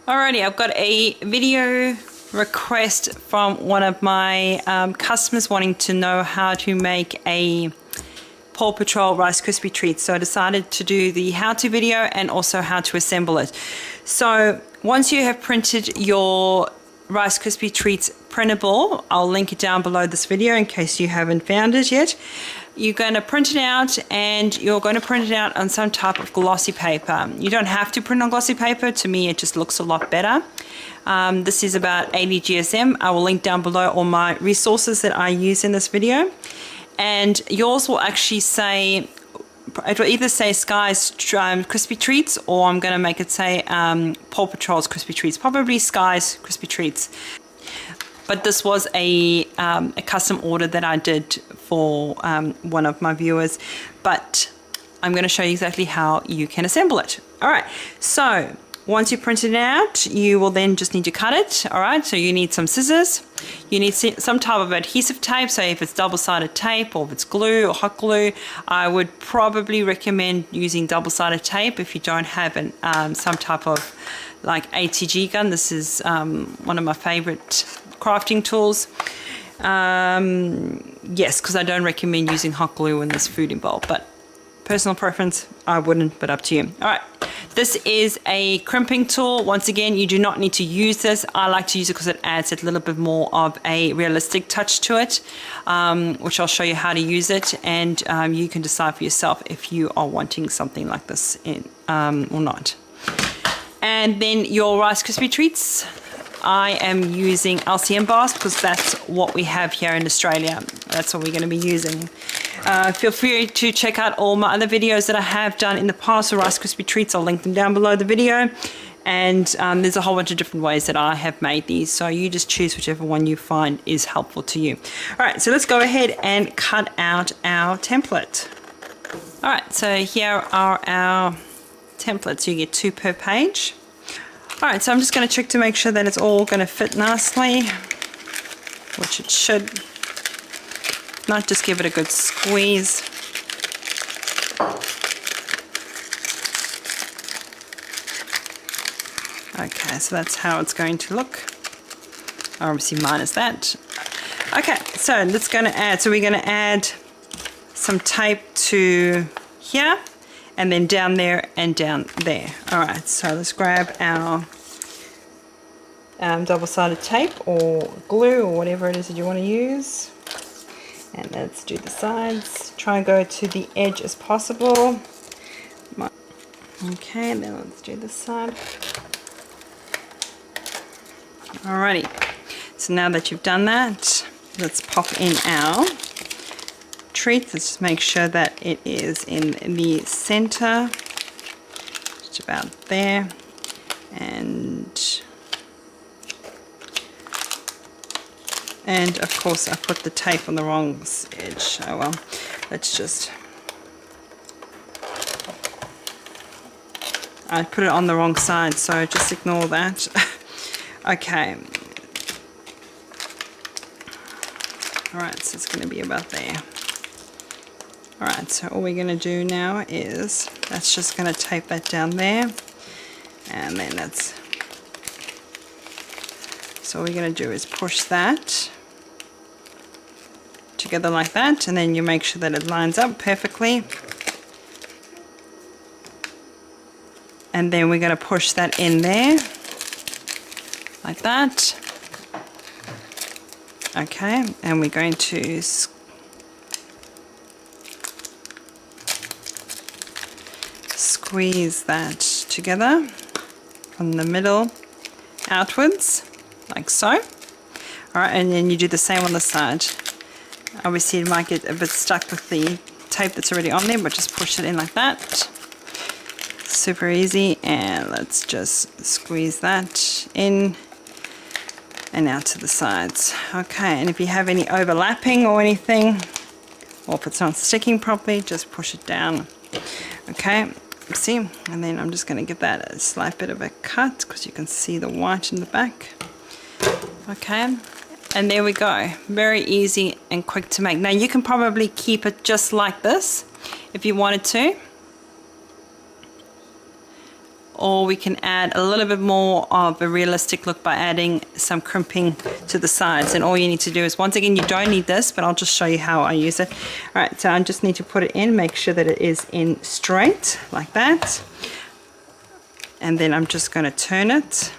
Alrighty, I've got a video request from one of my customers wanting to know how to make a Paw Patrol Rice Krispie Treats. So I decided to do the how-to video and also how to assemble it. So once you have printed your Rice Krispie Treats printable, I'll link it down below this video in case you haven't found it yet. You're going to print it out, and you're going to print it out on some type of glossy paper. You don't have to print on glossy paper. To me, it just looks a lot better. This is about 80 GSM. I will link down below all my resources that I use in this video. And yours will actually say, it will either say Skye's Krispie Treats, or I'm going to make it say Paw Patrol's Krispie Treats. Probably Skye's Krispie Treats. But this was a custom order that I did for one of my viewers. But I'm going to show you exactly how you can assemble it. All right, so once you print it out, you will then just need to cut it. All right, so you need some scissors. You need some type of adhesive tape. So if it's double-sided tape or if it's glue or hot glue, I would probably recommend using double-sided tape if you don't have some type of like ATG gun. This is one of my favorite crafting tools. Yes, because I don't recommend using hot glue when there's food involved, but personal preference, I wouldn't, but up to you. All right, this is a crimping tool. Once again, you do not need to use this. I like to use it because it adds a little bit more of a realistic touch to it, which I'll show you how to use it, and you can decide for yourself if you are wanting something like this or not. And then your Rice Krispie Treats, I am using LCM bars because that's what we have here in Australia. That's what we're going to be using. Feel free to check out all my other videos that I have done in the past for Rice Krispie Treats. I'll link them down below the video. And there's a whole bunch of different ways that I have made these. So you just choose whichever one you find is helpful to you. All right, so let's go ahead and cut out our template. All right, so here are our templates. You get 2 per page. All right, so I'm just going to check to make sure that it's all going to fit nicely, which it should. If not, just give it a good squeeze. Okay, so that's how it's going to look. Obviously minus that. Okay, so that's going to add, so we're going to add some tape to here, and then down there and down there. All right, so let's grab our double-sided tape or glue or whatever it is that you want to use. And let's do the sides. Try and go to the edge as possible. Okay, and then let's do this side. Alrighty, so now that you've done that, let's pop in our treats. Let's just make sure that it is in the center, just about there, and of course I put the tape on the wrong edge. Oh well, let's just, I put it on the wrong side, so just ignore that. Okay, alright, so it's going to be about there. Alright, so all we're going to do now is, that's just going to tape that down there, and then that's, so all we're going to do is push that together like that, and then you make sure that it lines up perfectly, and then we're going to push that in there like that. Okay, and we're going to squeeze that together from the middle outwards, like so. Alright, and then you do the same on the side. Obviously it might get a bit stuck with the tape that's already on there, but just push it in like that. Super easy, and let's just squeeze that in and out to the sides. Okay, and if you have any overlapping or anything, or if it's not sticking properly, just push it down. Okay, see, and then I'm just going to give that a slight bit of a cut because you can see the white in the back. Okay, and there we go. Very easy and quick to make. Now you can probably keep it just like this if you wanted to, or we can add a little bit more of a realistic look by adding some crimping to the sides. And all you need to do is, once again, you don't need this, but I'll just show you how I use it. All right, so I just need to put it in, make sure that it is in straight like that. And then I'm just going to turn it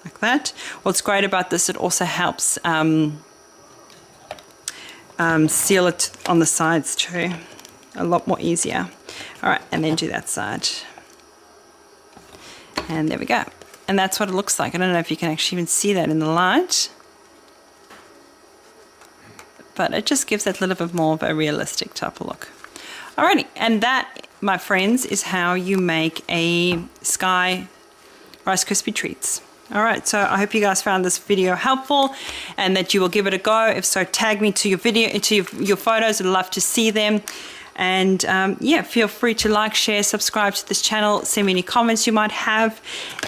like that. What's great about this, it also helps seal it on the sides too. A lot more easier. All right, and then do that side. And there we go. And that's what it looks like. I don't know if you can actually even see that in the light, but it just gives that little bit more of a realistic type of look. Alrighty, and that, my friends, is how you make a Skye Rice Krispie Treats. Alright, so I hope you guys found this video helpful and that you will give it a go. If so, tag me to your video, to your photos. I'd love to see them. And yeah, feel free to like, share, subscribe to this channel, send me any comments you might have,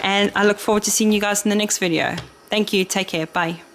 and I look forward to seeing you guys in the next video. Thank you, take care, bye.